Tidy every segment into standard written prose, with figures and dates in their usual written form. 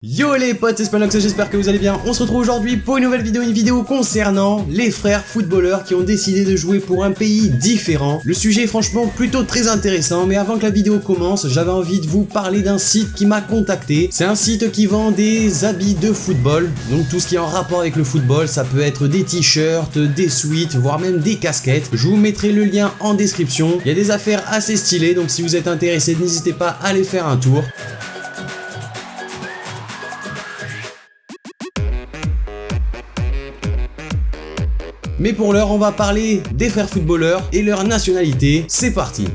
Yo les potes, c'est Spanox, j'espère que vous allez bien. On se retrouve aujourd'hui pour une nouvelle vidéo, concernant les frères footballeurs qui ont décidé de jouer pour un pays différent. Le sujet est franchement plutôt très intéressant, mais avant que la vidéo commence, j'avais envie de vous parler d'un site qui m'a contacté. C'est un site qui vend des habits de football, donc tout ce qui est en rapport avec le football, ça peut être des t-shirts, des sweats, voire même des casquettes. Je vous mettrai le lien en description. Il y a des affaires assez stylées, donc si vous êtes intéressé, n'hésitez pas à aller faire un tour. Mais pour l'heure, on va parler des frères footballeurs et leur nationalité. C'est parti!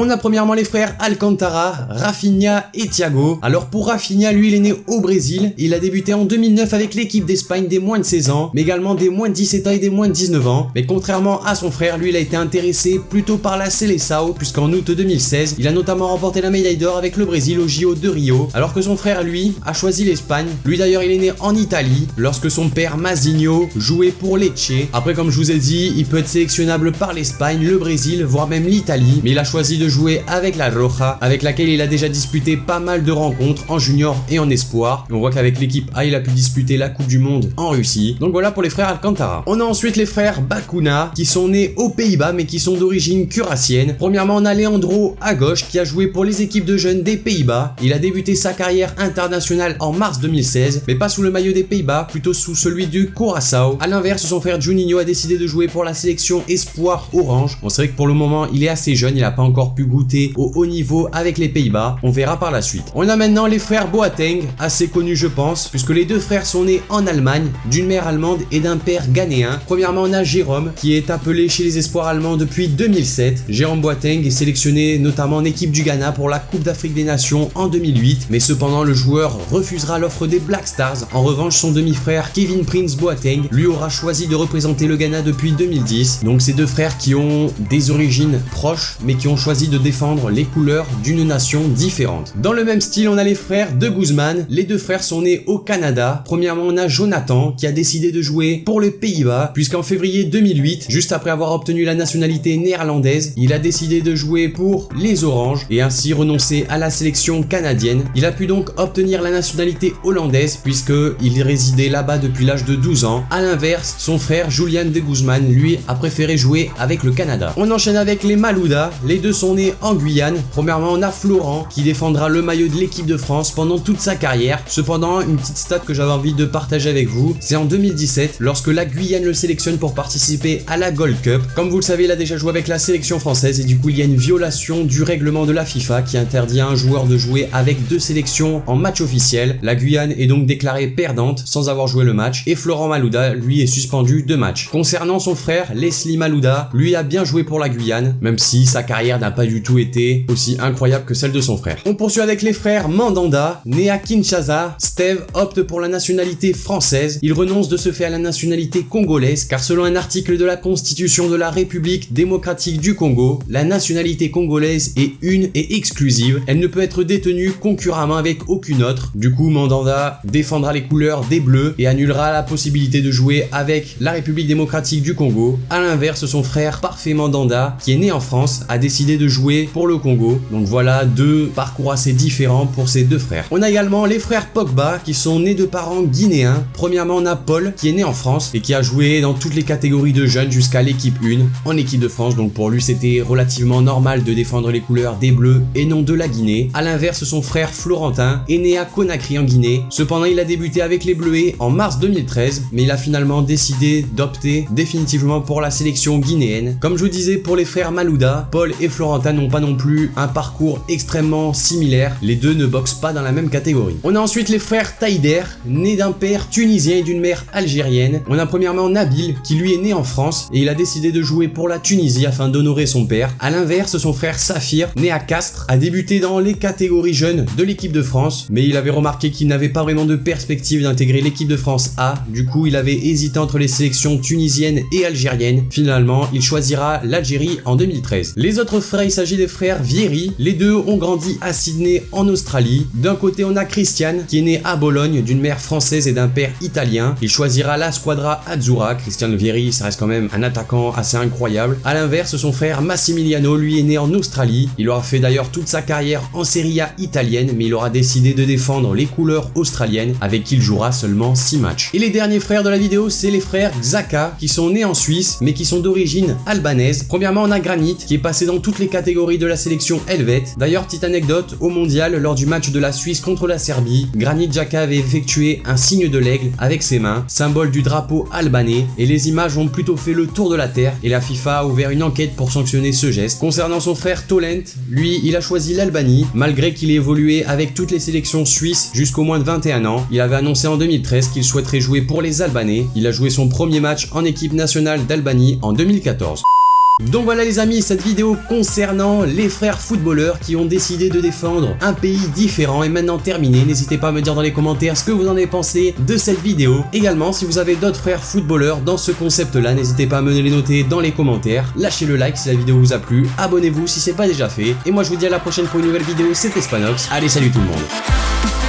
On a premièrement les frères Alcantara, Rafinha et Thiago. Alors pour Rafinha, lui il est né au Brésil. Il a débuté en 2009 avec l'équipe d'Espagne des moins de 16 ans, mais également des moins de 17 ans et des moins de 19 ans. Mais contrairement à son frère, lui il a été intéressé plutôt par la Seleção, puisqu'en août 2016, il a notamment remporté la médaille d'or avec le Brésil au JO de Rio. Alors que son frère, lui, a choisi l'Espagne. Lui d'ailleurs il est né en Italie, lorsque son père Mazinho jouait pour Lecce. Après comme je vous ai dit, il peut être sélectionnable par l'Espagne, le Brésil, voire même l'Italie. Mais il a choisi de jouer avec la Roja, avec laquelle il a déjà disputé pas mal de rencontres en junior et en espoir. Et on voit qu'avec l'équipe A, il a pu disputer la Coupe du Monde en Russie. Donc voilà pour les frères Alcantara. On a ensuite les frères Bacuna, qui sont nés aux Pays-Bas, mais qui sont d'origine curassienne. Premièrement, on a Leandro à gauche, qui a joué pour les équipes de jeunes des Pays-Bas. Il a débuté sa carrière internationale en mars 2016, mais pas sous le maillot des Pays-Bas, plutôt sous celui du Curaçao. A l'inverse, son frère Juninho a décidé de jouer pour la sélection Espoir Orange. Bon, c'est vrai que pour le moment, il est assez jeune, il n'a pas encore pu goûter au haut niveau avec les Pays-Bas, on verra par la suite. On a maintenant les frères Boateng, assez connus je pense, puisque les deux frères sont nés en Allemagne, d'une mère allemande et d'un père ghanéen. Premièrement on a Jérôme, qui est appelé chez les espoirs allemands depuis 2007. Jérôme Boateng est sélectionné notamment en équipe du Ghana pour la Coupe d'Afrique des Nations en 2008, mais cependant le joueur refusera l'offre des Black Stars. En revanche son demi-frère Kevin Prince Boateng, lui aura choisi de représenter le Ghana depuis 2010. Donc ces deux frères qui ont des origines proches, mais qui ont choisi de défendre les couleurs d'une nation différente. Dans le même style, on a les frères de Guzman. Les deux frères sont nés au Canada. Premièrement, on a Jonathan qui a décidé de jouer pour les Pays-Bas, puisqu'en février 2008, juste après avoir obtenu la nationalité néerlandaise, il a décidé de jouer pour les Oranges et ainsi renoncer à la sélection canadienne. Il a pu donc obtenir la nationalité hollandaise puisqu'il résidait là-bas depuis l'âge de 12 ans. A l'inverse, son frère Julian de Guzman, lui, a préféré jouer avec le Canada. On enchaîne avec les Malouda. Les deux sont nés en Guyane. Premièrement, on a Florent qui défendra le maillot de l'équipe de France pendant toute sa carrière. Cependant, une petite stat que j'avais envie de partager avec vous, c'est en 2017 lorsque la Guyane le sélectionne pour participer à la Gold Cup. Comme vous le savez, il a déjà joué avec la sélection française et du coup, il y a une violation du règlement de la FIFA qui interdit à un joueur de jouer avec deux sélections en match officiel. La Guyane est donc déclarée perdante sans avoir joué le match et Florent Malouda, lui, est suspendu de match. Concernant son frère, Leslie Malouda, lui a bien joué pour la Guyane, même si sa carrière n'a pas du tout été aussi incroyable que celle de son frère. On poursuit avec les frères Mandanda, nés à Kinshasa. Steve opte pour la nationalité française. Il renonce de ce fait à la nationalité congolaise car selon un article de la Constitution de la République démocratique du Congo, la nationalité congolaise est une et exclusive. Elle ne peut être détenue concurremment avec aucune autre. Du coup, Mandanda défendra les couleurs des Bleus et annulera la possibilité de jouer avec la République démocratique du Congo. A l'inverse, son frère Parfait Mandanda, qui est né en France, a décidé de jouer pour le Congo. Donc voilà deux parcours assez différents pour ces deux frères. On a également les frères Pogba qui sont nés de parents guinéens. Premièrement, on a Paul qui est né en France et qui a joué dans toutes les catégories de jeunes jusqu'à l'équipe 1 en équipe de France. Donc pour lui, c'était relativement normal de défendre les couleurs des Bleus et non de la Guinée. A l'inverse, son frère Florentin est né à Conakry en Guinée. Cependant, il a débuté avec les Bleuets en mars 2013, mais il a finalement décidé d'opter définitivement pour la sélection guinéenne. Comme je vous disais, pour les frères Malouda, Paul et Florentin n'ont pas non plus un parcours extrêmement similaire. Les deux ne boxent pas dans la même catégorie. On a ensuite les frères Taider, nés d'un père tunisien et d'une mère algérienne. On a premièrement Nabil, qui lui est né en France et il a décidé de jouer pour la Tunisie afin d'honorer son père. A l'inverse, son frère Saphir, né à Castres, a débuté dans les catégories jeunes de l'équipe de France, mais il avait remarqué qu'il n'avait pas vraiment de perspective d'intégrer l'équipe de France A. Du coup, il avait hésité entre les sélections tunisiennes et algériennes. Finalement, il choisira l'Algérie en 2013. Les autres frères il s'agit des frères Vieri. Les deux ont grandi à Sydney en Australie. D'un côté, on a Christian qui est né à Bologne d'une mère française et d'un père italien. Il choisira la Squadra Azzurra. Christian Vieri, ça reste quand même un attaquant assez incroyable. À l'inverse, son frère Massimiliano, lui, est né en Australie. Il aura fait d'ailleurs toute sa carrière en Serie A italienne, mais il aura décidé de défendre les couleurs australiennes avec qui il jouera seulement 6 matchs. Et les derniers frères de la vidéo, c'est les frères Xhaka qui sont nés en Suisse mais qui sont d'origine albanaise. Premièrement, on a Granit qui est passé dans toutes les catégories de la sélection helvète. D'ailleurs, petite anecdote, au mondial, lors du match de la Suisse contre la Serbie, Granit Xhaka avait effectué un signe de l'aigle avec ses mains, symbole du drapeau albanais, et les images ont plutôt fait le tour de la terre et la FIFA a ouvert une enquête pour sanctionner ce geste. Concernant son frère Tolent, lui, il a choisi l'Albanie, malgré qu'il ait évolué avec toutes les sélections suisses jusqu'au moins de 21 ans. Il avait annoncé en 2013 qu'il souhaiterait jouer pour les Albanais. Il a joué son premier match en équipe nationale d'Albanie en 2014. Donc voilà les amis, cette vidéo concernant les frères footballeurs qui ont décidé de défendre un pays différent est maintenant terminée. N'hésitez pas à me dire dans les commentaires ce que vous en avez pensé de cette vidéo. Également, si vous avez d'autres frères footballeurs dans ce concept là, n'hésitez pas à me les noter dans les commentaires. Lâchez le like si la vidéo vous a plu, abonnez-vous si c'est pas déjà fait. Et moi je vous dis à la prochaine pour une nouvelle vidéo, c'était Spanox. Allez, salut tout le monde.